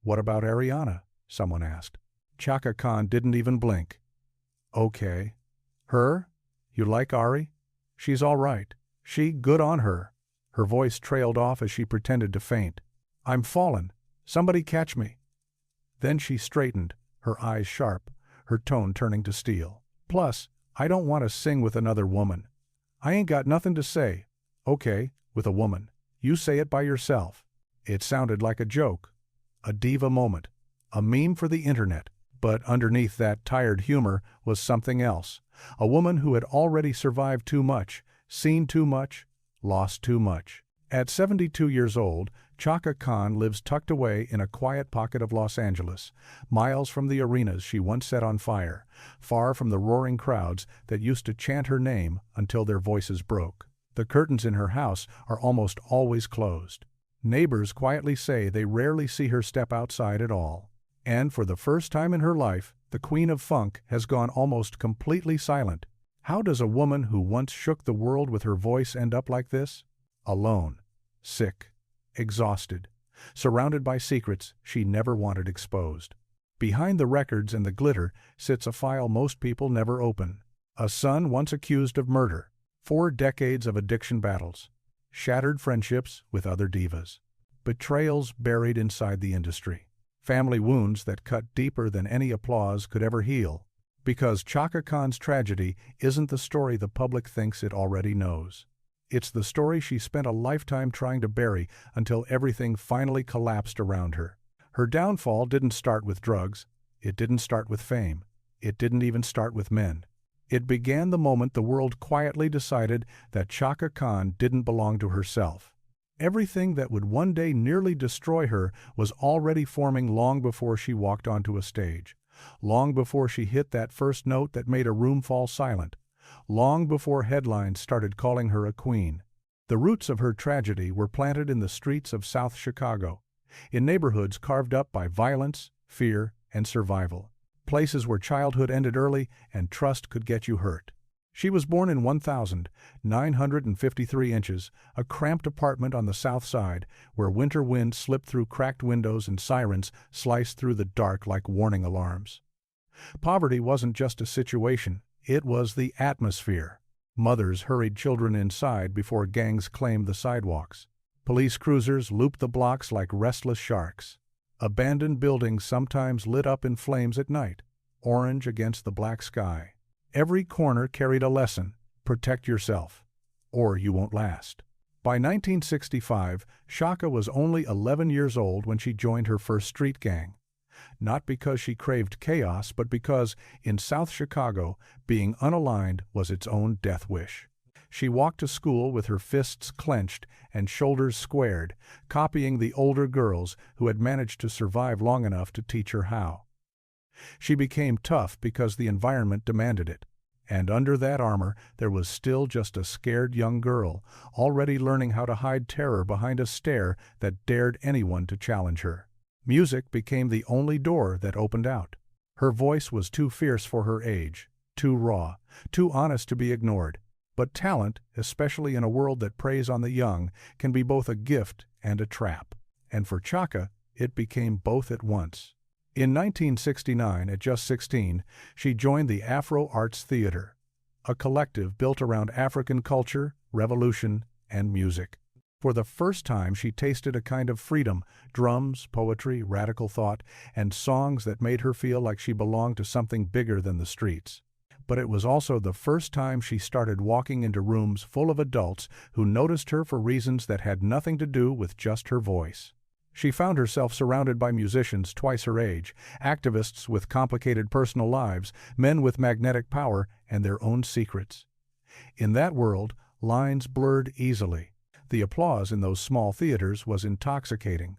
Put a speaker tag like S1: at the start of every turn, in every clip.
S1: "What about Ariana?" someone asked. Chaka Khan didn't even blink. "Okay. Her? You like Ari? She's all right. Good on her." Her voice trailed off as she pretended to faint. "I'm fallen. Somebody catch me." Then she straightened, her eyes sharp, her tone turning to steel. "Plus, I don't want to sing with another woman. I ain't got nothing to say. Okay, with a woman. You say it by yourself." It sounded like a joke, a diva moment, a meme for the internet. But underneath that tired humor was something else. A woman who had already survived too much, seen too much, lost too much. At 72 years old, Chaka Khan lives tucked away in a quiet pocket of Los Angeles, miles from the arenas she once set on fire, far from the roaring crowds that used to chant her name until their voices broke. The curtains in her house are almost always closed. Neighbors quietly say they rarely see her step outside at all. And for the first time in her life, the Queen of Funk has gone almost completely silent. How does a woman who once shook the world with her voice end up like this? Alone, sick, exhausted, surrounded by secrets she never wanted exposed. Behind the records and the glitter sits a file most people never open. A son once accused of murder, 4 decades of addiction battles, shattered friendships with other divas, betrayals buried inside the industry, family wounds that cut deeper than any applause could ever heal. Because Chaka Khan's tragedy isn't the story the public thinks it already knows. It's the story she spent a lifetime trying to bury until everything finally collapsed around her. Her downfall didn't start with drugs. It didn't start with fame. It didn't even start with men. It began the moment the world quietly decided that Chaka Khan didn't belong to herself. Everything that would one day nearly destroy her was already forming long before she walked onto a stage, long before she hit that first note that made a room fall silent, long before headlines started calling her a queen. The roots of her tragedy were planted in the streets of South Chicago, in neighborhoods carved up by violence, fear, and survival, places where childhood ended early and trust could get you hurt. She was born in 1,953 inches, a cramped apartment on the south side, where winter winds slipped through cracked windows and sirens sliced through the dark like warning alarms. Poverty wasn't just a situation, it was the atmosphere. Mothers hurried children inside before gangs claimed the sidewalks. Police cruisers looped the blocks like restless sharks. Abandoned buildings sometimes lit up in flames at night, orange against the black sky. Every corner carried a lesson: protect yourself, or you won't last. By 1965, Chaka was only 11 years old when she joined her first street gang. Not because she craved chaos, but because, in South Chicago, being unaligned was its own death wish. She walked to school with her fists clenched and shoulders squared, copying the older girls who had managed to survive long enough to teach her how. She became tough because the environment demanded it, and under that armor there was still just a scared young girl, already learning how to hide terror behind a stare that dared anyone to challenge her. Music became the only door that opened out. Her voice was too fierce for her age, too raw, too honest to be ignored. But talent, especially in a world that preys on the young, can be both a gift and a trap. And for Chaka, it became both at once. In 1969, at just 16, she joined the Afro Arts Theater, a collective built around African culture, revolution, and music. For the first time, she tasted a kind of freedom: drums, poetry, radical thought, and songs that made her feel like she belonged to something bigger than the streets. But it was also the first time she started walking into rooms full of adults who noticed her for reasons that had nothing to do with just her voice. She found herself surrounded by musicians twice her age, activists with complicated personal lives, men with magnetic power and their own secrets. In that world, lines blurred easily. The applause in those small theaters was intoxicating.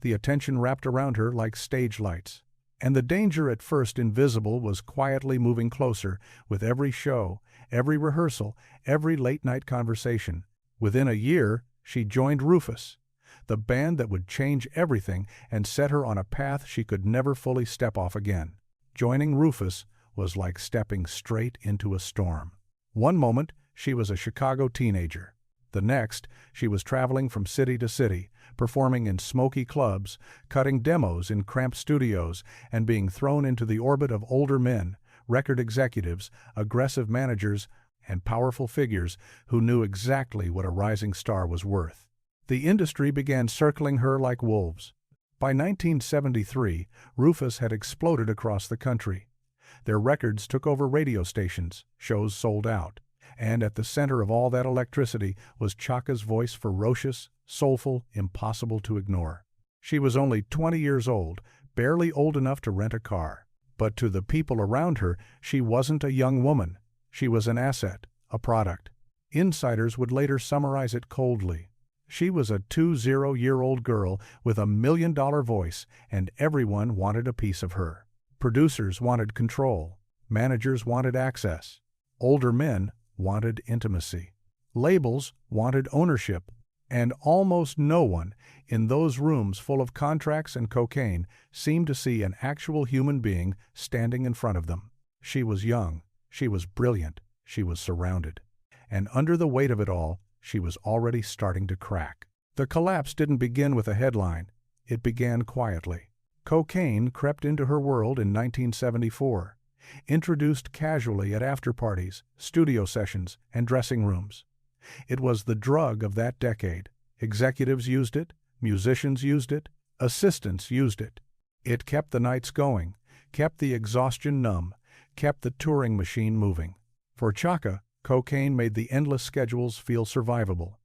S1: The attention wrapped around her like stage lights. And the danger, at first invisible, was quietly moving closer with every show, every rehearsal, every late-night conversation. Within a year, she joined Rufus, the band that would change everything and set her on a path she could never fully step off again. Joining Rufus was like stepping straight into a storm. One moment, she was a Chicago teenager. The next, she was traveling from city to city, performing in smoky clubs, cutting demos in cramped studios, and being thrown into the orbit of older men, record executives, aggressive managers, and powerful figures who knew exactly what a rising star was worth. The industry began circling her like wolves. By 1973, Rufus had exploded across the country. Their records took over radio stations, shows sold out, and at the center of all that electricity was Chaka's voice, ferocious, soulful, impossible to ignore. She was only 20 years old, barely old enough to rent a car. But to the people around her, she wasn't a young woman. She was an asset, a product. Insiders would later summarize it coldly. She was a 20-year-old girl with a $1 million voice, and everyone wanted a piece of her. Producers wanted control. Managers wanted access. Older men wanted intimacy. Labels wanted ownership. And almost no one in those rooms full of contracts and cocaine seemed to see an actual human being standing in front of them. She was young. She was brilliant. She was surrounded. And under the weight of it all, she was already starting to crack. The collapse didn't begin with a headline. It began quietly. Cocaine crept into her world in 1974, introduced casually at after-parties, studio sessions, and dressing rooms. It was the drug of that decade. Executives used it, musicians used it, assistants used it. It kept the nights going, kept the exhaustion numb, kept the touring machine moving. For Chaka, cocaine made the endless schedules feel survivable.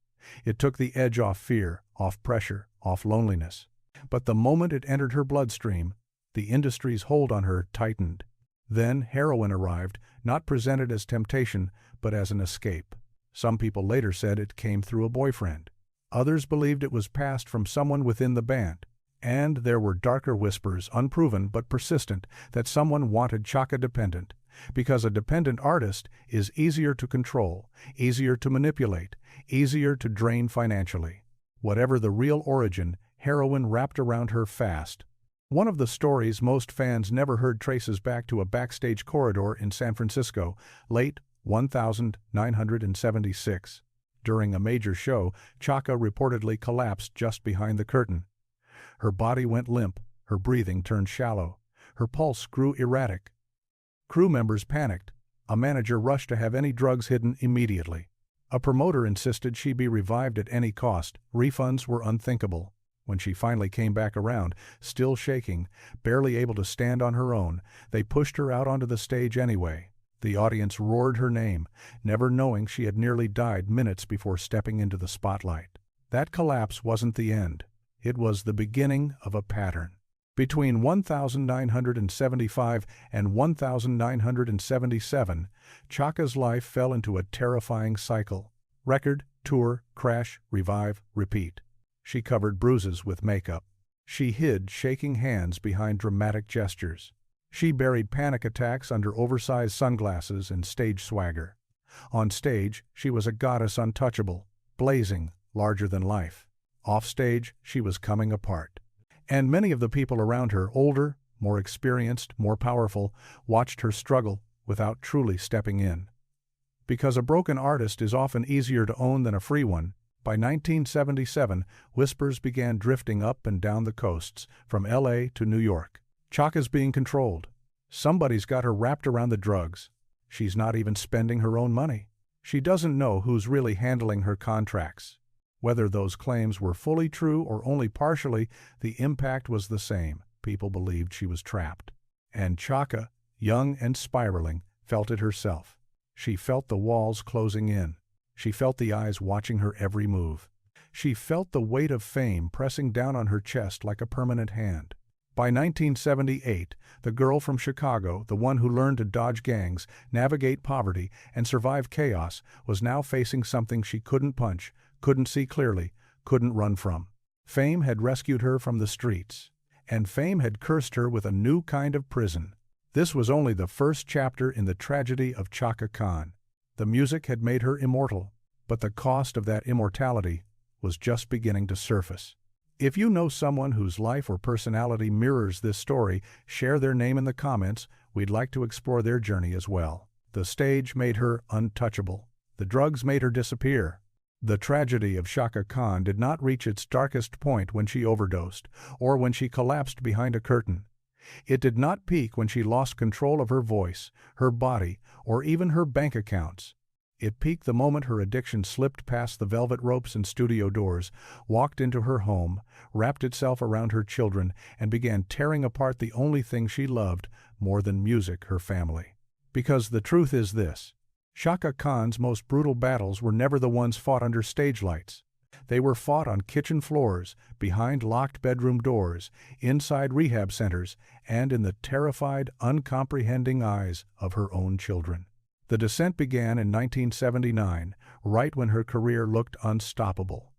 S1: It took the edge off fear, off pressure, off loneliness. But the moment it entered her bloodstream, the industry's hold on her tightened. Then heroin arrived, not presented as temptation, but as an escape. Some people later said it came through a boyfriend. Others believed it was passed from someone within the band. And there were darker whispers, unproven but persistent, that someone wanted Chaka dependent, because a dependent artist is easier to control, easier to manipulate, easier to drain financially. Whatever the real origin, heroin wrapped around her fast. One of the stories most fans never heard traces back to a backstage corridor in San Francisco, late 1976. During a major show, Chaka reportedly collapsed just behind the curtain. Her body went limp, her breathing turned shallow, her pulse grew erratic. Crew members panicked. A manager rushed to have any drugs hidden immediately. A promoter insisted she be revived at any cost. Refunds were unthinkable. When she finally came back around, still shaking, barely able to stand on her own, they pushed her out onto the stage anyway. The audience roared her name, never knowing she had nearly died minutes before stepping into the spotlight. That collapse wasn't the end. It was the beginning of a pattern. Between 1975 and 1977, Chaka's life fell into a terrifying cycle. Record, tour, crash, revive, repeat. She covered bruises with makeup. She hid shaking hands behind dramatic gestures. She buried panic attacks under oversized sunglasses and stage swagger. On stage, she was a goddess untouchable, blazing, larger than life. Off stage, she was coming apart. And many of the people around her, older, more experienced, more powerful, watched her struggle without truly stepping in. Because a broken artist is often easier to own than a free one, by 1977, whispers began drifting up and down the coasts, from LA to New York. Chaka's being controlled. Somebody's got her wrapped around the drugs. She's not even spending her own money. She doesn't know who's really handling her contracts. Whether those claims were fully true or only partially, the impact was the same. People believed she was trapped. And Chaka, young and spiraling, felt it herself. She felt the walls closing in. She felt the eyes watching her every move. She felt the weight of fame pressing down on her chest like a permanent hand. By 1978, the girl from Chicago, the one who learned to dodge gangs, navigate poverty, and survive chaos, was now facing something she couldn't punch, couldn't see clearly, couldn't run from. Fame had rescued her from the streets, and fame had cursed her with a new kind of prison. This was only the first chapter in the tragedy of Chaka Khan. The music had made her immortal, but the cost of that immortality was just beginning to surface. If you know someone whose life or personality mirrors this story, share their name in the comments. We'd like to explore their journey as well. The stage made her untouchable. The drugs made her disappear. The tragedy of Chaka Khan did not reach its darkest point when she overdosed, or when she collapsed behind a curtain. It did not peak when she lost control of her voice, her body, or even her bank accounts. It peaked the moment her addiction slipped past the velvet ropes and studio doors, walked into her home, wrapped itself around her children, and began tearing apart the only thing she loved more than music, her family. Because the truth is this: Chaka Khan's most brutal battles were never the ones fought under stage lights. They were fought on kitchen floors, behind locked bedroom doors, inside rehab centers, and in the terrified, uncomprehending eyes of her own children. The descent began in 1979, right when her career looked unstoppable.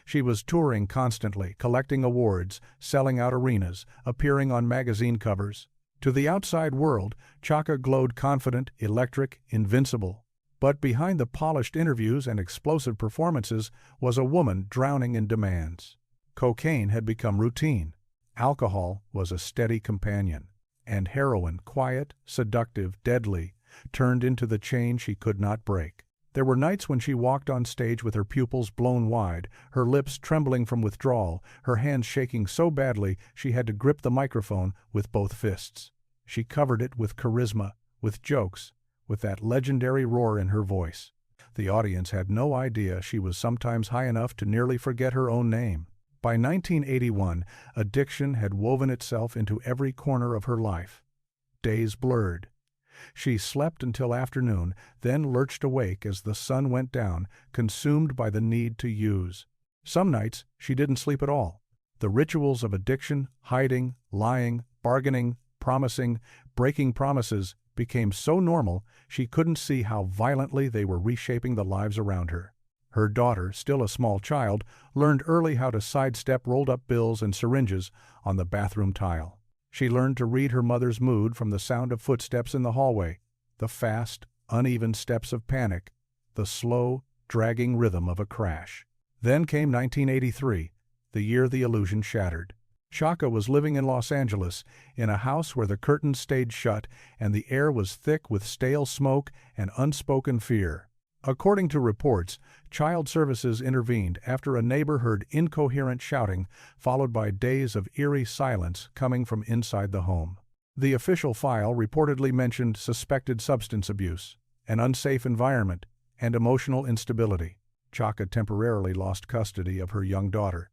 S1: She was touring constantly, collecting awards, selling out arenas, appearing on magazine covers. To the outside world, Chaka glowed confident, electric, invincible. But behind the polished interviews and explosive performances was a woman drowning in demands. Cocaine had become routine. Alcohol was a steady companion. And heroin, quiet, seductive, deadly, turned into the chain she could not break. There were nights when she walked on stage with her pupils blown wide, her lips trembling from withdrawal, her hands shaking so badly she had to grip the microphone with both fists. She covered it with charisma, with jokes, with that legendary roar in her voice. The audience had no idea she was sometimes high enough to nearly forget her own name. By 1981, addiction had woven itself into every corner of her life. Days blurred. She slept until afternoon, then lurched awake as the sun went down, consumed by the need to use. Some nights she didn't sleep at all. The rituals of addiction, hiding, lying, bargaining, promising, breaking promises, became so normal she couldn't see how violently they were reshaping the lives around her. Her daughter, still a small child, learned early how to sidestep rolled-up bills and syringes on the bathroom tile. She learned to read her mother's mood from the sound of footsteps in the hallway, the fast, uneven steps of panic, the slow, dragging rhythm of a crash. Then came 1983, the year the illusion shattered. Chaka was living in Los Angeles, in a house where the curtains stayed shut and the air was thick with stale smoke and unspoken fear. According to reports, child services intervened after a neighbor heard incoherent shouting, followed by days of eerie silence coming from inside the home. The official file reportedly mentioned suspected substance abuse, an unsafe environment, and emotional instability. Chaka temporarily lost custody of her young daughter,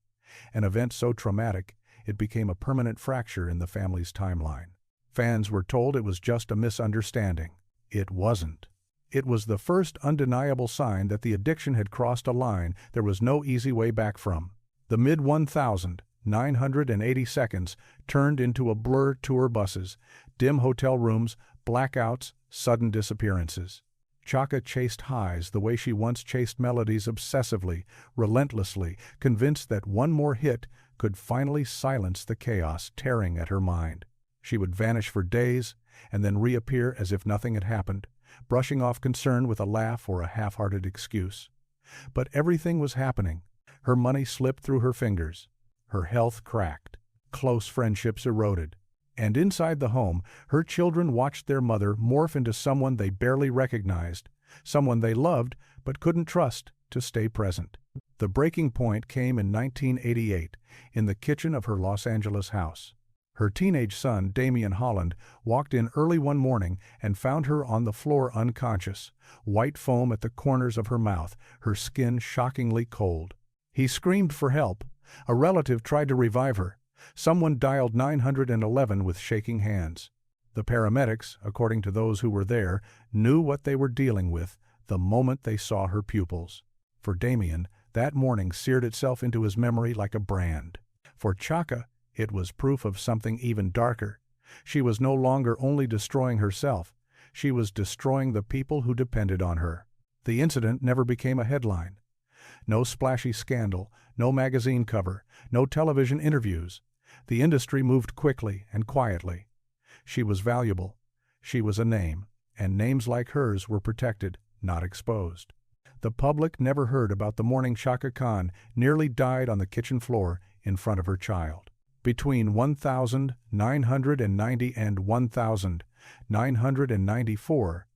S1: an event so traumatic it became a permanent fracture in the family's timeline. Fans were told it was just a misunderstanding. It wasn't. It was the first undeniable sign that the addiction had crossed a line there was no easy way back from. The mid-1980 seconds turned into a blur: tour buses, dim hotel rooms, blackouts, sudden disappearances. Chaka chased highs the way she once chased melodies, obsessively, relentlessly, convinced that one more hit could finally silence the chaos tearing at her mind. She would vanish for days and then reappear as if nothing had happened, brushing off concern with a laugh or a half-hearted excuse. But everything was happening. Her money slipped through her fingers. Her health cracked. Close friendships eroded. And inside the home, her children watched their mother morph into someone they barely recognized, someone they loved but couldn't trust to stay present. The breaking point came in 1988, in the kitchen of her Los Angeles house. Her teenage son, Damian Holland, walked in early one morning and found her on the floor unconscious, white foam at the corners of her mouth, her skin shockingly cold. He screamed for help. A relative tried to revive her. Someone dialed 911 with shaking hands. The paramedics, according to those who were there, knew what they were dealing with the moment they saw her pupils. For Damian, that morning seared itself into his memory like a brand. For Chaka, it was proof of something even darker. She was no longer only destroying herself, she was destroying the people who depended on her. The incident never became a headline. No splashy scandal, no magazine cover, no television interviews. The industry moved quickly and quietly. She was valuable. She was a name, and names like hers were protected, not exposed. The public never heard about the morning Chaka Khan nearly died on the kitchen floor in front of her child. Between 1990 and 1994,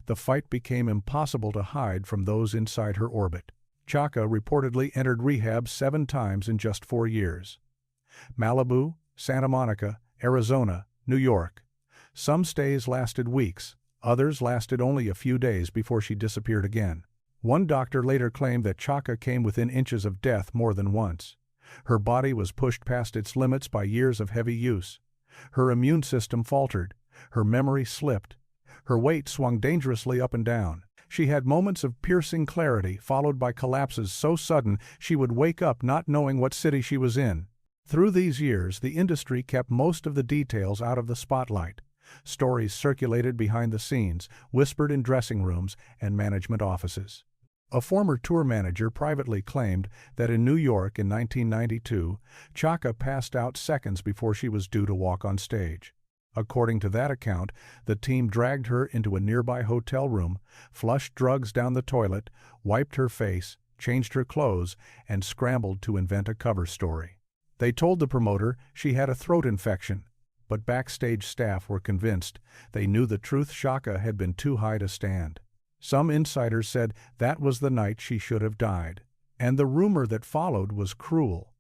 S1: the fight became impossible to hide from those inside her orbit. Chaka reportedly entered rehab 7 times in just 4 years. Malibu, Santa Monica, Arizona, New York. Some stays lasted weeks, others lasted only a few days before she disappeared again. One doctor later claimed that Chaka came within inches of death more than once. Her body was pushed past its limits by years of heavy use. Her immune system faltered. Her memory slipped. Her weight swung dangerously up and down. She had moments of piercing clarity followed by collapses so sudden she would wake up not knowing what city she was in. Through these years, the industry kept most of the details out of the spotlight. Stories circulated behind the scenes, whispered in dressing rooms and management offices. A former tour manager privately claimed that in New York in 1992, Chaka passed out seconds before she was due to walk on stage. According to that account, the team dragged her into a nearby hotel room, flushed drugs down the toilet, wiped her face, changed her clothes, and scrambled to invent a cover story. They told the promoter she had a throat infection, but backstage staff were convinced. They knew the truth. Chaka had been too high to stand. Some insiders said that was the night she should have died. And the rumor that followed was cruel.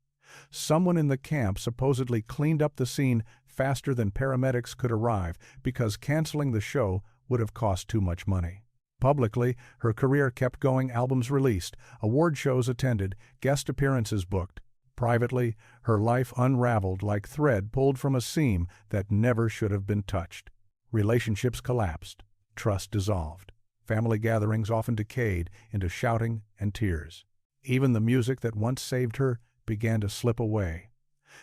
S1: Someone in the camp supposedly cleaned up the scene faster than paramedics could arrive because canceling the show would have cost too much money. Publicly, her career kept going, albums released, award shows attended, guest appearances booked. Privately, her life unraveled like thread pulled from a seam that never should have been touched. Relationships collapsed. Trust dissolved. Family gatherings often decayed into shouting and tears. Even the music that once saved her began to slip away.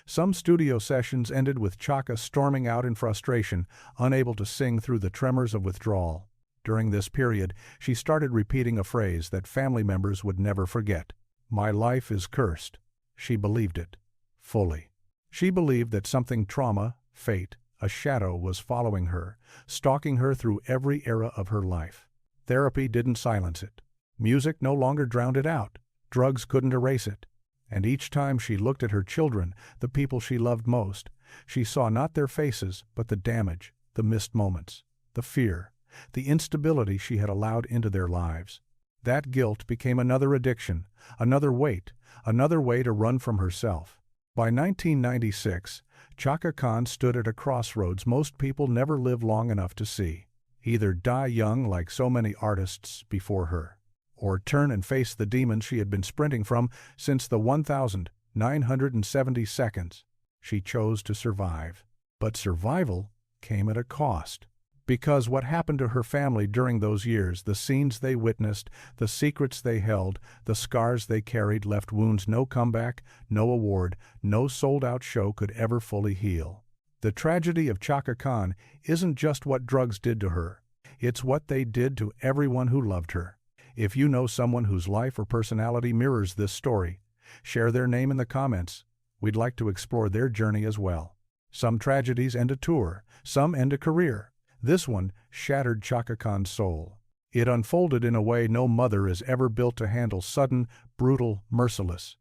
S1: Some studio sessions ended with Chaka storming out in frustration, unable to sing through the tremors of withdrawal. During this period, she started repeating a phrase that family members would never forget. "My life is cursed." She believed it. Fully. She believed that something trauma, fate, a shadow was following her, stalking her through every era of her life. Therapy didn't silence it. Music no longer drowned it out. Drugs couldn't erase it. And each time she looked at her children, the people she loved most, she saw not their faces, but the damage, the missed moments, the fear, the instability she had allowed into their lives. That guilt became another addiction, another weight, another way to run from herself. By 1996, Chaka Khan stood at a crossroads most people never live long enough to see. Either die young like so many artists before her, or turn and face the demons she had been sprinting from since the 1,970 seconds. She chose to survive. But survival came at a cost. Because what happened to her family during those years, the scenes they witnessed, the secrets they held, the scars they carried left wounds no comeback, no award, no sold-out show could ever fully heal. The tragedy of Chaka Khan isn't just what drugs did to her. It's what they did to everyone who loved her. If you know someone whose life or personality mirrors this story, share their name in the comments. We'd like to explore their journey as well. Some tragedies end a tour, some end a career. This one shattered Chaka Khan's soul. It unfolded in a way no mother is ever built to handle, sudden, brutal, merciless.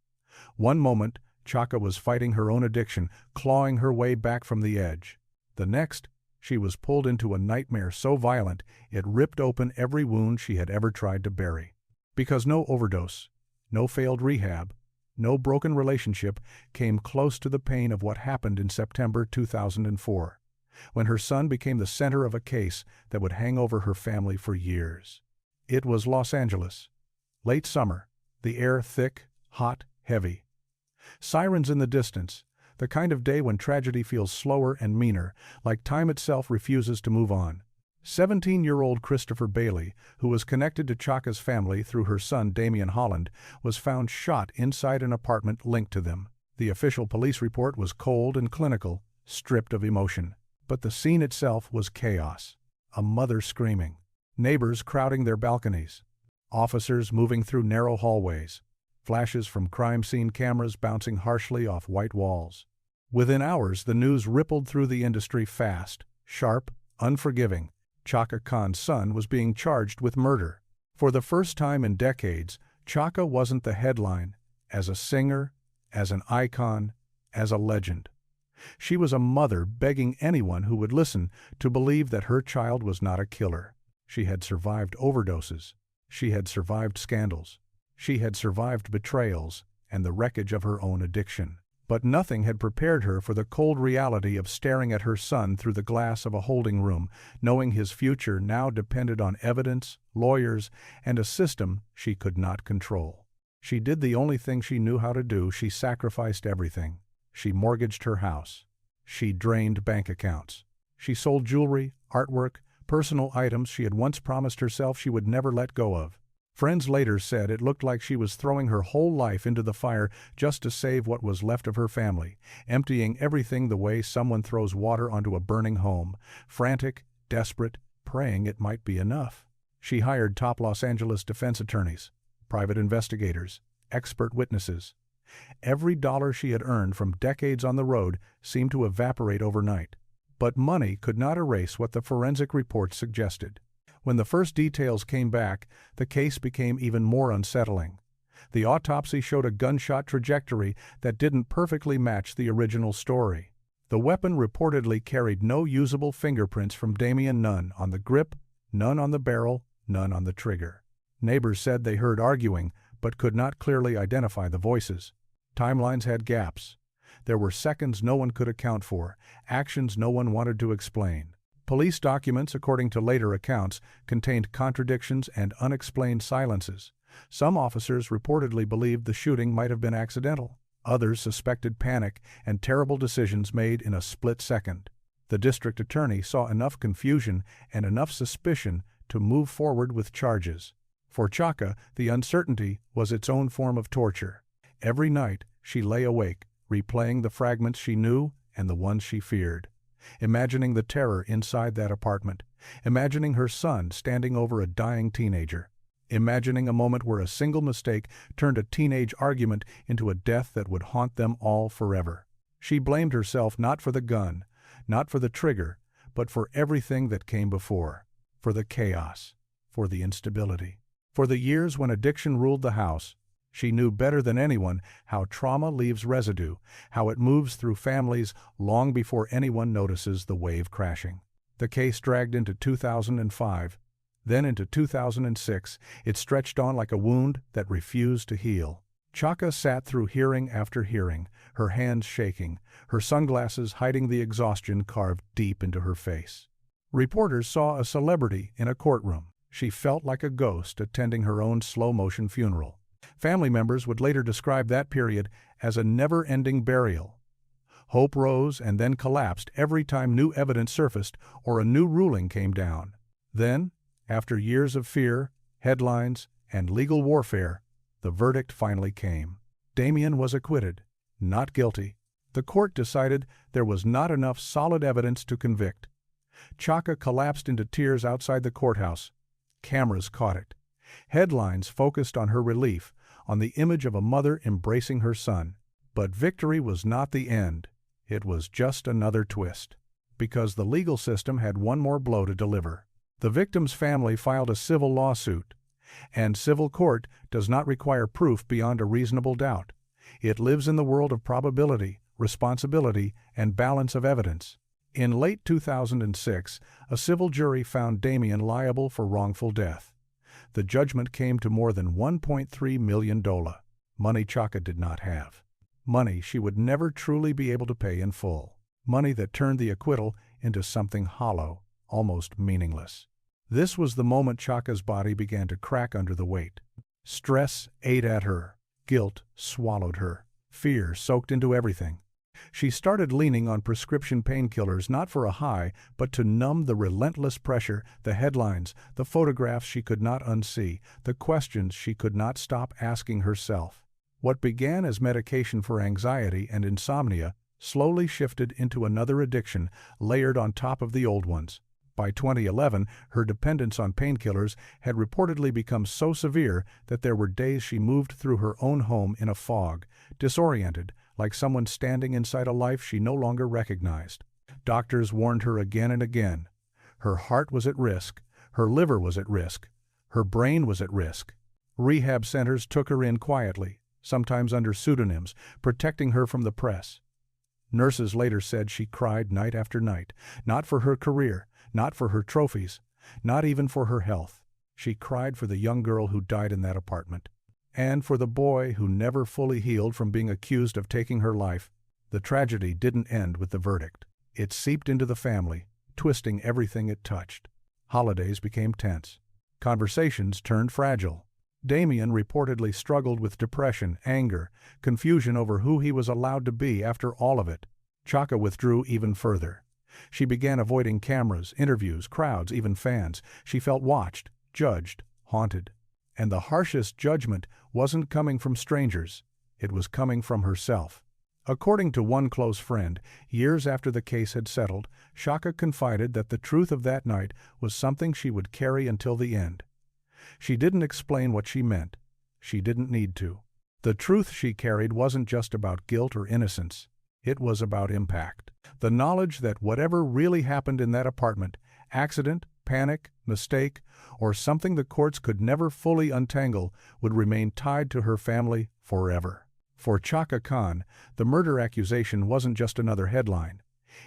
S1: One moment, Chaka was fighting her own addiction, clawing her way back from the edge. The next, she was pulled into a nightmare so violent it ripped open every wound she had ever tried to bury. Because no overdose, no failed rehab, no broken relationship came close to the pain of what happened in September 2004, when her son became the center of a case that would hang over her family for years. It was Los Angeles. Late summer, the air thick, hot, heavy. Sirens in the distance, the kind of day when tragedy feels slower and meaner, like time itself refuses to move on. 17-year-old Christopher Bailey, who was connected to Chaka's family through her son Damian Holland, was found shot inside an apartment linked to them. The official police report was cold and clinical, stripped of emotion. But the scene itself was chaos. A mother screaming, neighbors crowding their balconies, officers moving through narrow hallways, flashes from crime scene cameras bouncing harshly off white walls. Within hours, the news rippled through the industry fast, sharp, unforgiving. Chaka Khan's son was being charged with murder. For the first time in decades, Chaka wasn't the headline, as a singer, as an icon, as a legend. She was a mother begging anyone who would listen to believe that her child was not a killer. She had survived overdoses. She had survived scandals. She had survived betrayals and the wreckage of her own addiction. But nothing had prepared her for the cold reality of staring at her son through the glass of a holding room, knowing his future now depended on evidence, lawyers, and a system she could not control. She did the only thing she knew how to do. She sacrificed everything. She mortgaged her house. She drained bank accounts. She sold jewelry, artwork, personal items she had once promised herself she would never let go of. Friends later said it looked like she was throwing her whole life into the fire just to save what was left of her family, emptying everything the way someone throws water onto a burning home, frantic, desperate, praying it might be enough. She hired top Los Angeles defense attorneys, private investigators, expert witnesses. Every dollar she had earned from decades on the road seemed to evaporate overnight. But money could not erase what the forensic reports suggested. When the first details came back, the case became even more unsettling. The autopsy showed a gunshot trajectory that didn't perfectly match the original story. The weapon reportedly carried no usable fingerprints from Damien, none on the grip, none on the barrel, none on the trigger. Neighbors said they heard arguing, but could not clearly identify the voices. Timelines had gaps. There were seconds no one could account for, actions no one wanted to explain. Police documents, according to later accounts, contained contradictions and unexplained silences. Some officers reportedly believed the shooting might have been accidental. Others suspected panic and terrible decisions made in a split second. The district attorney saw enough confusion and enough suspicion to move forward with charges. For Chaka, the uncertainty was its own form of torture. Every night, she lay awake, replaying the fragments she knew and the ones she feared. Imagining the terror inside that apartment, imagining her son standing over a dying teenager, imagining a moment where a single mistake turned a teenage argument into a death that would haunt them all forever. She blamed herself not for the gun, not for the trigger, but for everything that came before, for the chaos, for the instability, for the years when addiction ruled the house. She knew better than anyone how trauma leaves residue, how it moves through families long before anyone notices the wave crashing. The case dragged into 2005, then into 2006. It stretched on like a wound that refused to heal. Chaka sat through hearing after hearing, her hands shaking, her sunglasses hiding the exhaustion carved deep into her face. Reporters saw a celebrity in a courtroom. She felt like a ghost attending her own slow-motion funeral. Family members would later describe that period as a never-ending burial. Hope rose and then collapsed every time new evidence surfaced or a new ruling came down. Then, after years of fear, headlines, and legal warfare, the verdict finally came. Damien was acquitted, not guilty. The court decided there was not enough solid evidence to convict. Chaka collapsed into tears outside the courthouse. Cameras caught it. Headlines focused on her relief, on the image of a mother embracing her son. But victory was not the end. It was just another twist. Because the legal system had one more blow to deliver. The victim's family filed a civil lawsuit. And civil court does not require proof beyond a reasonable doubt. It lives in the world of probability, responsibility, and balance of evidence. In late 2006, a civil jury found Damien liable for wrongful death. The judgment came to more than $1.3 million, money Chaka did not have. Money she would never truly be able to pay in full. Money that turned the acquittal into something hollow, almost meaningless. This was the moment Chaka's body began to crack under the weight. Stress ate at her. Guilt swallowed her. Fear soaked into everything. She started leaning on prescription painkillers not for a high, but to numb the relentless pressure, the headlines, the photographs she could not unsee, the questions she could not stop asking herself. What began as medication for anxiety and insomnia slowly shifted into another addiction layered on top of the old ones. By 2011, her dependence on painkillers had reportedly become so severe that there were days she moved through her own home in a fog, disoriented, like someone standing inside a life she no longer recognized. Doctors warned her again and again. Her heart was at risk, her liver was at risk, her brain was at risk. Rehab centers took her in quietly, sometimes under pseudonyms, protecting her from the press. Nurses later said she cried night after night, not for her career, not for her trophies, not even for her health. She cried for the young girl who died in that apartment. And for the boy who never fully healed from being accused of taking her life, the tragedy didn't end with the verdict. It seeped into the family, twisting everything it touched. Holidays became tense. Conversations turned fragile. Damien reportedly struggled with depression, anger, confusion over who he was allowed to be after all of it. Chaka withdrew even further. She began avoiding cameras, interviews, crowds, even fans. She felt watched, judged, haunted. And the harshest judgment wasn't coming from strangers. It was coming from herself. According to one close friend, years after the case had settled, Chaka confided that the truth of that night was something she would carry until the end. She didn't explain what she meant. She didn't need to. The truth she carried wasn't just about guilt or innocence. It was about impact. The knowledge that whatever really happened in that apartment, accident, panic, mistake, or something the courts could never fully untangle, would remain tied to her family forever. For Chaka Khan, the murder accusation wasn't just another headline.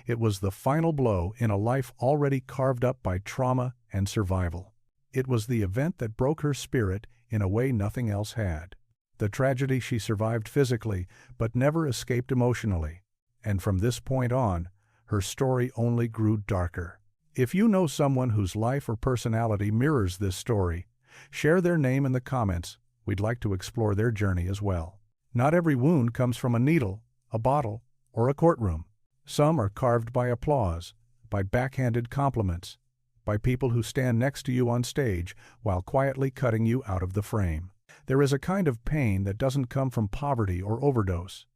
S1: It was the final blow in a life already carved up by trauma and survival. It was the event that broke her spirit in a way nothing else had. The tragedy she survived physically, but never escaped emotionally. And from this point on, her story only grew darker. If you know someone whose life or personality mirrors this story, share their name in the comments. We'd like to explore their journey as well. Not every wound comes from a needle, a bottle, or a courtroom. Some are carved by applause, by backhanded compliments, by people who stand next to you on stage while quietly cutting you out of the frame. There is a kind of pain that doesn't come from poverty or overdose.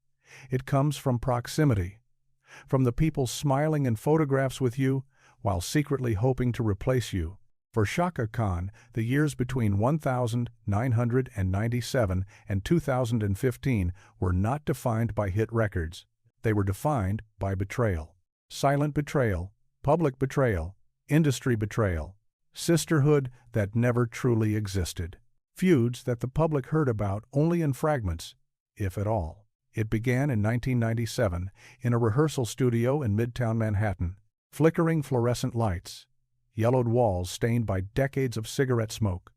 S1: It comes from proximity, from the people smiling in photographs with you while secretly hoping to replace you. For Chaka Khan, the years between 1997 and 2015 were not defined by hit records. They were defined by betrayal. Silent betrayal, public betrayal, industry betrayal, sisterhood that never truly existed. Feuds that the public heard about only in fragments, if at all. It began in 1997 in a rehearsal studio in Midtown Manhattan. Flickering fluorescent lights, yellowed walls stained by decades of cigarette smoke.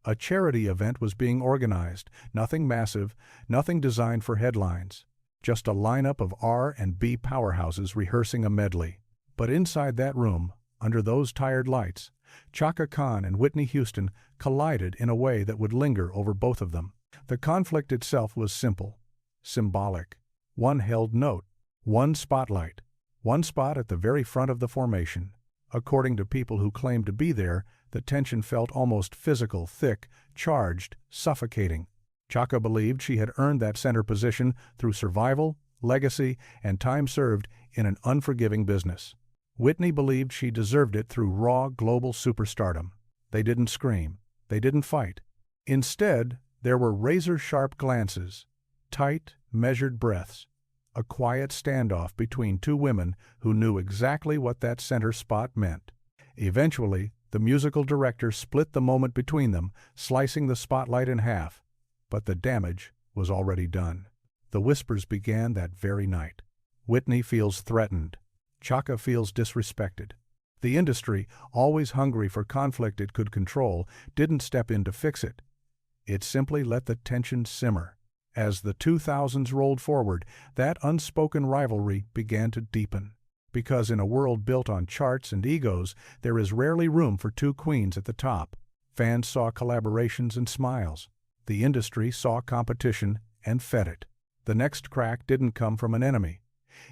S1: A charity event was being organized, nothing massive, nothing designed for headlines. Just a lineup of R&B powerhouses rehearsing a medley. But inside that room, under those tired lights, Chaka Khan and Whitney Houston collided in a way that would linger over both of them. The conflict itself was simple, symbolic. One held note, one spotlight, one spot at the very front of the formation. According to people who claimed to be there, the tension felt almost physical, thick, charged, suffocating. Chaka believed she had earned that center position through survival, legacy, and time served in an unforgiving business. Whitney believed she deserved it through raw global superstardom. They didn't scream. They didn't fight. Instead, there were razor-sharp glances, tight, measured breaths, a quiet standoff between two women who knew exactly what that center spot meant. Eventually, the musical director split the moment between them, slicing the spotlight in half. But the damage was already done. The whispers began that very night. Whitney feels threatened. Chaka feels disrespected. The industry, always hungry for conflict it could control, didn't step in to fix it. It simply let the tension simmer. As the 2000s rolled forward, that unspoken rivalry began to deepen. Because in a world built on charts and egos, there is rarely room for two queens at the top. Fans saw collaborations and smiles. The industry saw competition and fed it. The next crack didn't come from an enemy.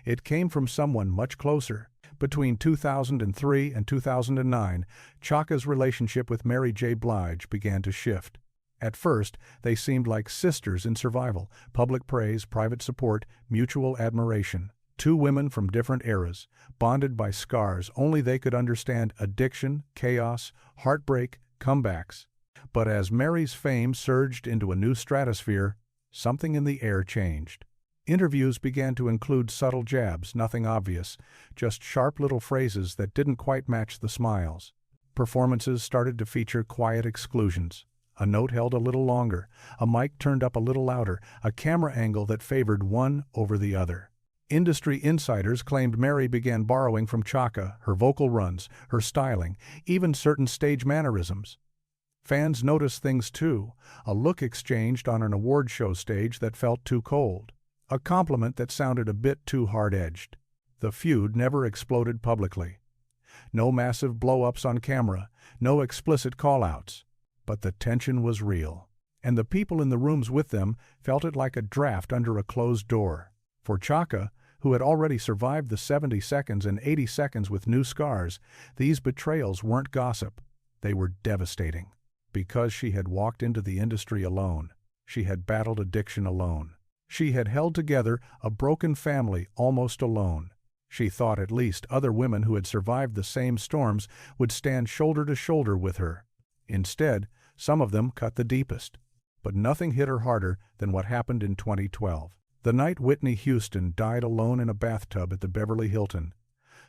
S1: It came from someone much closer. Between 2003 and 2009, Chaka's relationship with Mary J. Blige began to shift. At first, they seemed like sisters in survival, public praise, private support, mutual admiration. Two women from different eras, bonded by scars only they could understand: addiction, chaos, heartbreak, comebacks. But as Mary's fame surged into a new stratosphere, something in the air changed. Interviews began to include subtle jabs, nothing obvious, just sharp little phrases that didn't quite match the smiles. Performances started to feature quiet exclusions. A note held a little longer, a mic turned up a little louder, a camera angle that favored one over the other. Industry insiders claimed Mary began borrowing from Chaka, her vocal runs, her styling, even certain stage mannerisms. Fans noticed things too, a look exchanged on an award show stage that felt too cold, a compliment that sounded a bit too hard-edged. The feud never exploded publicly. No massive blow-ups on camera, no explicit call-outs. But the tension was real, and the people in the rooms with them felt it like a draft under a closed door. For Chaka, who had already survived the 70 seconds and 80 seconds with new scars, these betrayals weren't gossip. They were devastating. Because she had walked into the industry alone. She had battled addiction alone. She had held together a broken family almost alone. She thought at least other women who had survived the same storms would stand shoulder to shoulder with her. Instead, some of them cut the deepest. But nothing hit her harder than what happened in 2012. The night Whitney Houston died alone in a bathtub at the Beverly Hilton.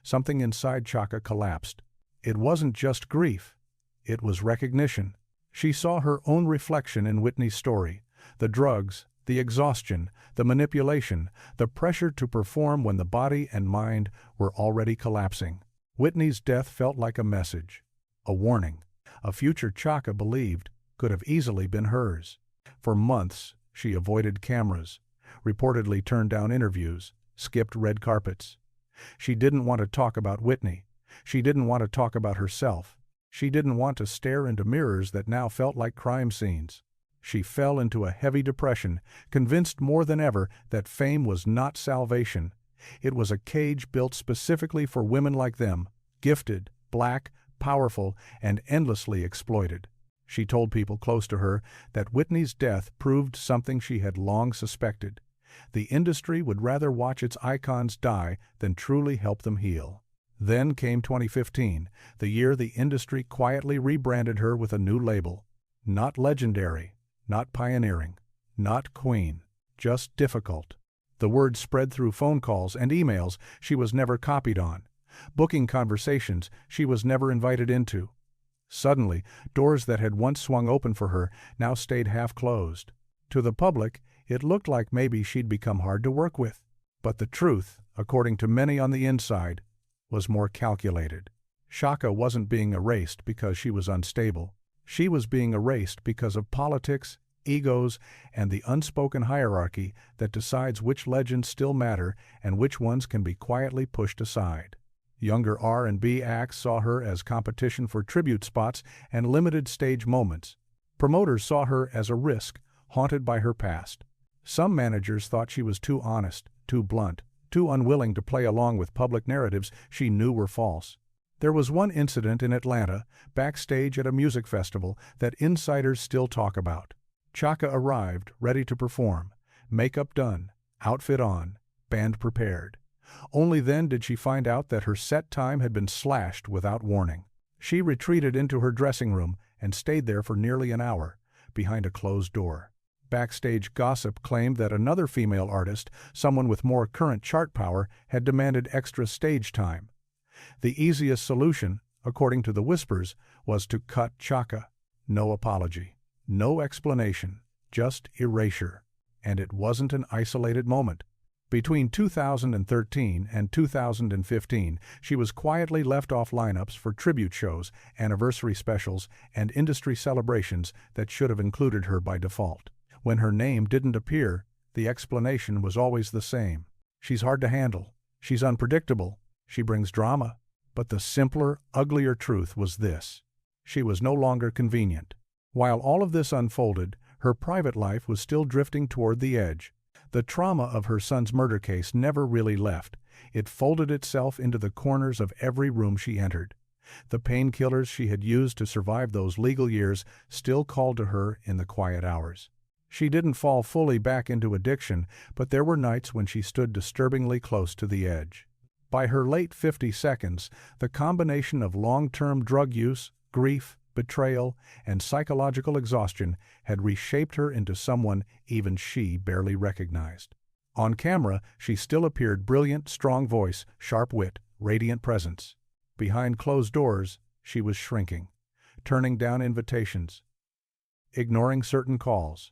S1: Something inside Chaka collapsed. It wasn't just grief. It was recognition. She saw her own reflection in Whitney's story. The drugs, the exhaustion, the manipulation, the pressure to perform when the body and mind were already collapsing. Whitney's death felt like a message, a warning. A future Chaka believed could have easily been hers. For months, she avoided cameras, reportedly turned down interviews, skipped red carpets. She didn't want to talk about Whitney. She didn't want to talk about herself. She didn't want to stare into mirrors that now felt like crime scenes. She fell into a heavy depression, convinced more than ever that fame was not salvation. It was a cage built specifically for women like them, gifted, black, powerful, and endlessly exploited. She told people close to her that Whitney's death proved something she had long suspected. The industry would rather watch its icons die than truly help them heal. Then came 2015, the year the industry quietly rebranded her with a new label. Not legendary, not pioneering, not queen, just difficult. The word spread through phone calls and emails she was never copied on, booking conversations she was never invited into. Suddenly, doors that had once swung open for her now stayed half-closed. To the public, it looked like maybe she'd become hard to work with. But the truth, according to many on the inside, was more calculated. Chaka wasn't being erased because she was unstable. She was being erased because of politics, egos, and the unspoken hierarchy that decides which legends still matter and which ones can be quietly pushed aside. Younger R&B acts saw her as competition for tribute spots and limited stage moments. Promoters saw her as a risk, haunted by her past. Some managers thought she was too honest, too blunt, too unwilling to play along with public narratives she knew were false. There was one incident in Atlanta, backstage at a music festival, that insiders still talk about. Chaka arrived, ready to perform, makeup done, outfit on, band prepared. Only then did she find out that her set time had been slashed without warning. She retreated into her dressing room and stayed there for nearly an hour, behind a closed door. Backstage gossip claimed that another female artist, someone with more current chart power, had demanded extra stage time. The easiest solution, according to the whispers, was to cut Chaka. No apology, no explanation, just erasure. And it wasn't an isolated moment. Between 2013 and 2015, she was quietly left off lineups for tribute shows, anniversary specials, and industry celebrations that should have included her by default. When her name didn't appear, the explanation was always the same. She's hard to handle. She's unpredictable. She brings drama. But the simpler, uglier truth was this: she was no longer convenient. While all of this unfolded, her private life was still drifting toward the edge. The trauma of her son's murder case never really left. It folded itself into the corners of every room she entered. The painkillers she had used to survive those legal years still called to her in the quiet hours. She didn't fall fully back into addiction, but there were nights when she stood disturbingly close to the edge. By her late 50 seconds, the combination of long-term drug use, grief, betrayal, and psychological exhaustion had reshaped her into someone even she barely recognized. On camera, she still appeared brilliant, strong voice, sharp wit, radiant presence. Behind closed doors, she was shrinking, turning down invitations, ignoring certain calls.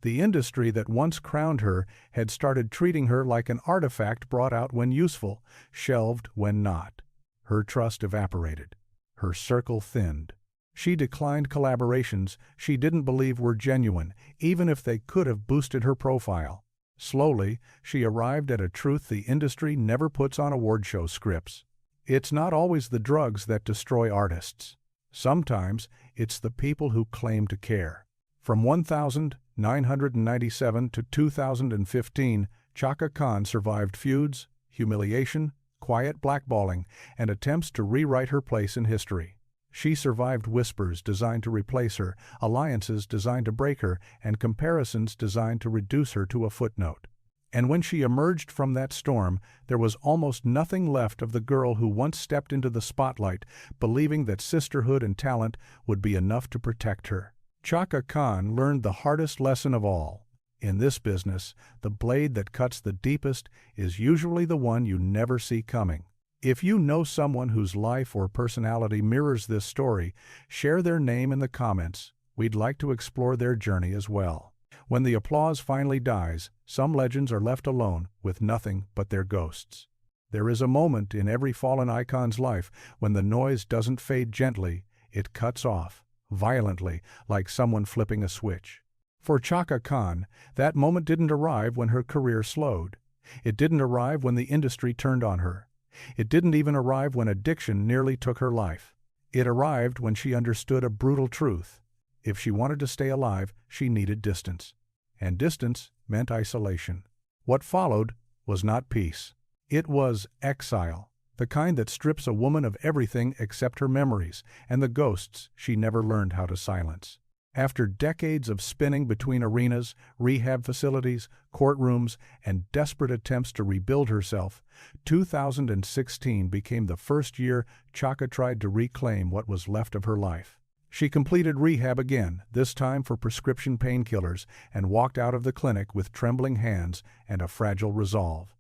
S1: The industry that once crowned her had started treating her like an artifact brought out when useful, shelved when not. Her trust evaporated. Her circle thinned. She declined collaborations she didn't believe were genuine, even if they could have boosted her profile. Slowly, she arrived at a truth the industry never puts on award show scripts. It's not always the drugs that destroy artists. Sometimes, it's the people who claim to care. From 1997 to 2015, Chaka Khan survived feuds, humiliation, quiet blackballing, and attempts to rewrite her place in history. She survived whispers designed to replace her, alliances designed to break her, and comparisons designed to reduce her to a footnote. And when she emerged from that storm, there was almost nothing left of the girl who once stepped into the spotlight, believing that sisterhood and talent would be enough to protect her. Chaka Khan learned the hardest lesson of all. In this business, the blade that cuts the deepest is usually the one you never see coming. If you know someone whose life or personality mirrors this story, share their name in the comments. We'd like to explore their journey as well. When the applause finally dies, some legends are left alone with nothing but their ghosts. There is a moment in every fallen icon's life when the noise doesn't fade gently, it cuts off, violently, like someone flipping a switch. For Chaka Khan, that moment didn't arrive when her career slowed. It didn't arrive when the industry turned on her. It didn't even arrive when addiction nearly took her life. It arrived when she understood a brutal truth. If she wanted to stay alive, she needed distance. And distance meant isolation. What followed was not peace. It was exile, the kind that strips a woman of everything except her memories and the ghosts she never learned how to silence. After decades of spinning between arenas, rehab facilities, courtrooms, and desperate attempts to rebuild herself, 2016 became the first year Chaka tried to reclaim what was left of her life. She completed rehab again, this time for prescription painkillers, and walked out of the clinic with trembling hands and a fragile resolve.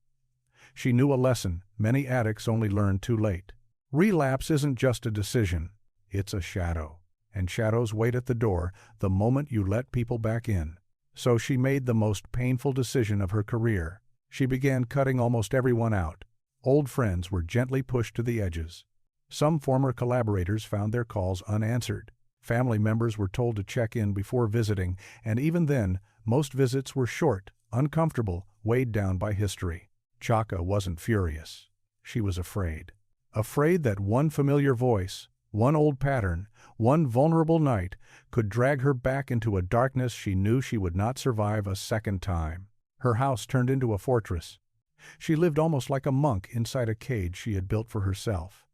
S1: She knew a lesson many addicts only learn too late. Relapse isn't just a decision, it's a shadow. And shadows wait at the door the moment you let people back in. So she made the most painful decision of her career. She began cutting almost everyone out. Old friends were gently pushed to the edges. Some former collaborators found their calls unanswered. Family members were told to check in before visiting, and even then, most visits were short, uncomfortable, weighed down by history. Chaka wasn't furious. She was afraid. Afraid that one familiar voice, one old pattern, one vulnerable night could drag her back into a darkness she knew she would not survive a second time. Her house turned into a fortress. She lived almost like a monk inside a cage she had built for herself.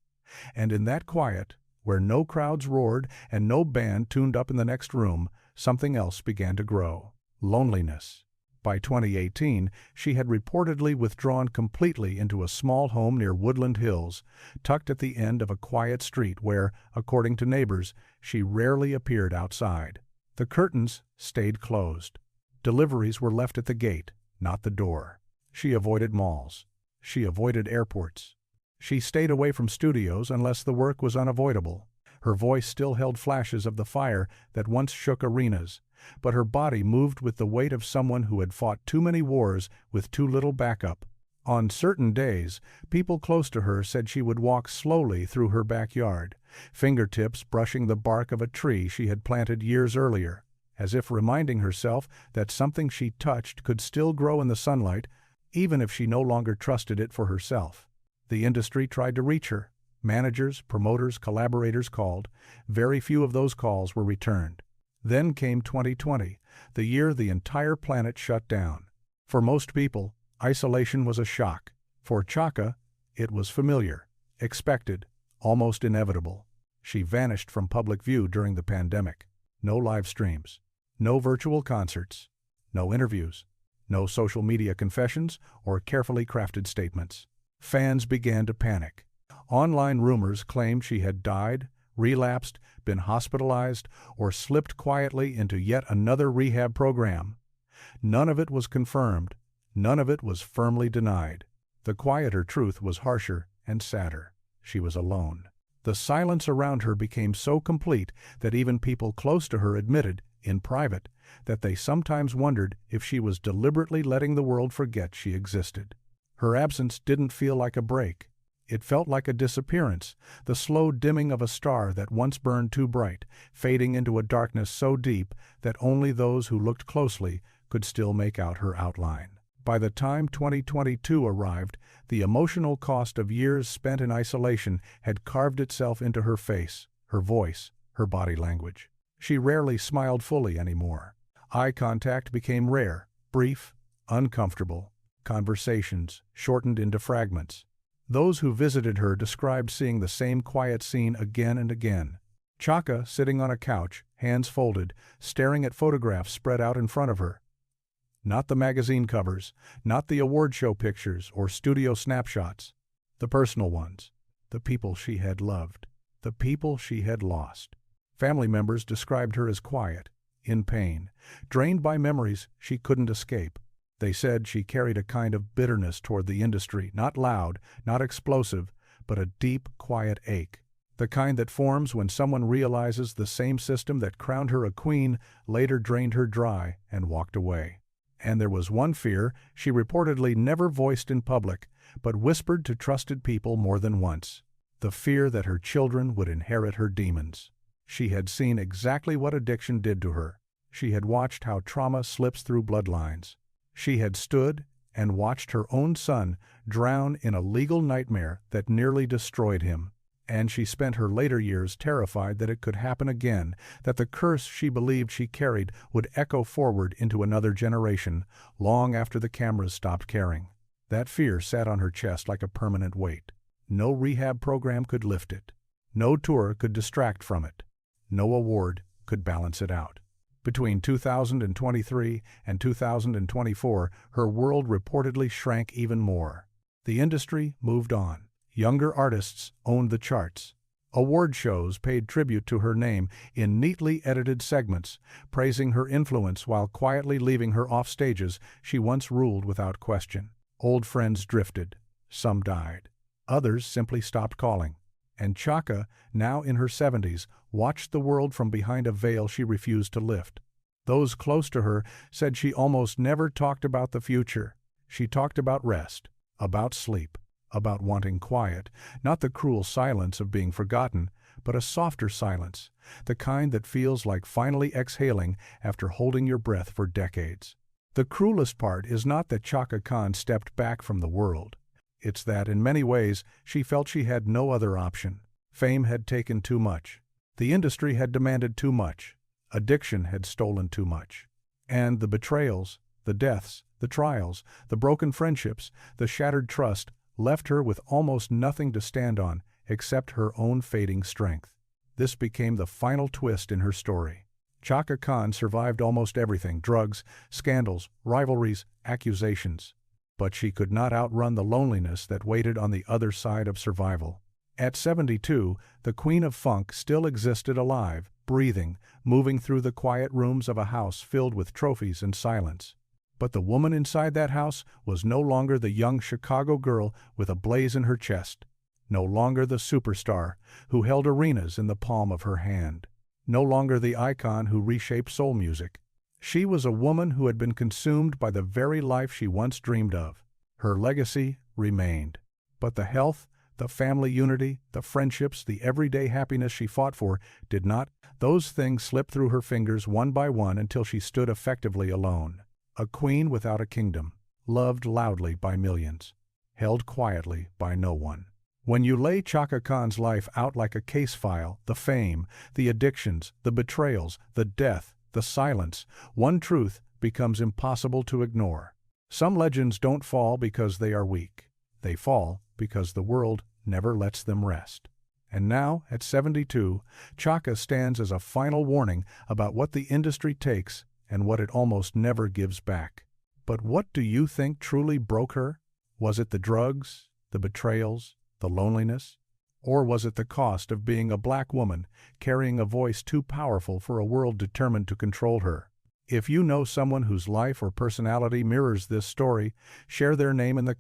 S1: And in that quiet, where no crowds roared and no band tuned up in the next room, something else began to grow: loneliness. By 2018, she had reportedly withdrawn completely into a small home near Woodland Hills, tucked at the end of a quiet street where, according to neighbors, she rarely appeared outside. The curtains stayed closed. Deliveries were left at the gate, not the door. She avoided malls. She avoided airports. She stayed away from studios unless the work was unavoidable. Her voice still held flashes of the fire that once shook arenas, but her body moved with the weight of someone who had fought too many wars with too little backup. On certain days, people close to her said she would walk slowly through her backyard, fingertips brushing the bark of a tree she had planted years earlier, as if reminding herself that something she touched could still grow in the sunlight, even if she no longer trusted it for herself. The industry tried to reach her. Managers, promoters, collaborators called. Very few of those calls were returned. Then came 2020, the year the entire planet shut down. For most people, isolation was a shock. For Chaka, it was familiar, expected, almost inevitable. She vanished from public view during the pandemic. No live streams, no virtual concerts, no interviews, no social media confessions or carefully crafted statements. Fans began to panic. Online rumors claimed she had died, relapsed, been hospitalized, or slipped quietly into yet another rehab program. None of it was confirmed. None of it was firmly denied. The quieter truth was harsher and sadder. She was alone. The silence around her became so complete that even people close to her admitted, in private, that they sometimes wondered if she was deliberately letting the world forget she existed. Her absence didn't feel like a break. It felt like a disappearance, the slow dimming of a star that once burned too bright, fading into a darkness so deep that only those who looked closely could still make out her outline. By the time 2022 arrived, the emotional cost of years spent in isolation had carved itself into her face, her voice, her body language. She rarely smiled fully anymore. Eye contact became rare, brief, uncomfortable. Conversations shortened into fragments. Those who visited her described seeing the same quiet scene again and again. Chaka sitting on a couch, hands folded, staring at photographs spread out in front of her. Not the magazine covers, not the award show pictures or studio snapshots. The personal ones. The people she had loved. The people she had lost. Family members described her as quiet, in pain, drained by memories she couldn't escape. They said she carried a kind of bitterness toward the industry, not loud, not explosive, but a deep, quiet ache. The kind that forms when someone realizes the same system that crowned her a queen later drained her dry and walked away. And there was one fear she reportedly never voiced in public, but whispered to trusted people more than once. The fear that her children would inherit her demons. She had seen exactly what addiction did to her. She had watched how trauma slips through bloodlines. She had stood and watched her own son drown in a legal nightmare that nearly destroyed him. And she spent her later years terrified that it could happen again, that the curse she believed she carried would echo forward into another generation, long after the cameras stopped caring. That fear sat on her chest like a permanent weight. No rehab program could lift it. No tour could distract from it. No award could balance it out. Between 2023 and 2024, her world reportedly shrank even more. The industry moved on. Younger artists owned the charts. Award shows paid tribute to her name in neatly edited segments, praising her influence while quietly leaving her off stages she once ruled without question. Old friends drifted. Some died. Others simply stopped calling. And Chaka, now in her 70s, watched the world from behind a veil she refused to lift. Those close to her said she almost never talked about the future. She talked about rest, about sleep, about wanting quiet, not the cruel silence of being forgotten, but a softer silence, the kind that feels like finally exhaling after holding your breath for decades. The cruelest part is not that Chaka Khan stepped back from the world. It's that, in many ways, she felt she had no other option. Fame had taken too much. The industry had demanded too much. Addiction had stolen too much. And the betrayals, the deaths, the trials, the broken friendships, the shattered trust left her with almost nothing to stand on except her own fading strength. This became the final twist in her story. Chaka Khan survived almost everything: drugs, scandals, rivalries, accusations. But she could not outrun the loneliness that waited on the other side of survival. At 72, the Queen of Funk still existed alive, breathing, moving through the quiet rooms of a house filled with trophies and silence. But the woman inside that house was no longer the young Chicago girl with a blaze in her chest, no longer the superstar who held arenas in the palm of her hand, no longer the icon who reshaped soul music. She was a woman who had been consumed by the very life she once dreamed of. Her legacy remained. But the health, the family unity, the friendships, the everyday happiness she fought for did not. Those things slipped through her fingers one by one until she stood effectively alone. A queen without a kingdom, loved loudly by millions, held quietly by no one. When you lay Chaka Khan's life out like a case file, the fame, the addictions, the betrayals, the death, the silence, one truth becomes impossible to ignore. Some legends don't fall because they are weak. They fall because the world never lets them rest. And now, at 72, Chaka stands as a final warning about what the industry takes and what it almost never gives back. But what do you think truly broke her? Was it the drugs, the betrayals, the loneliness? Or was it the cost of being a black woman, carrying a voice too powerful for a world determined to control her? If you know someone whose life or personality mirrors this story, share their name in the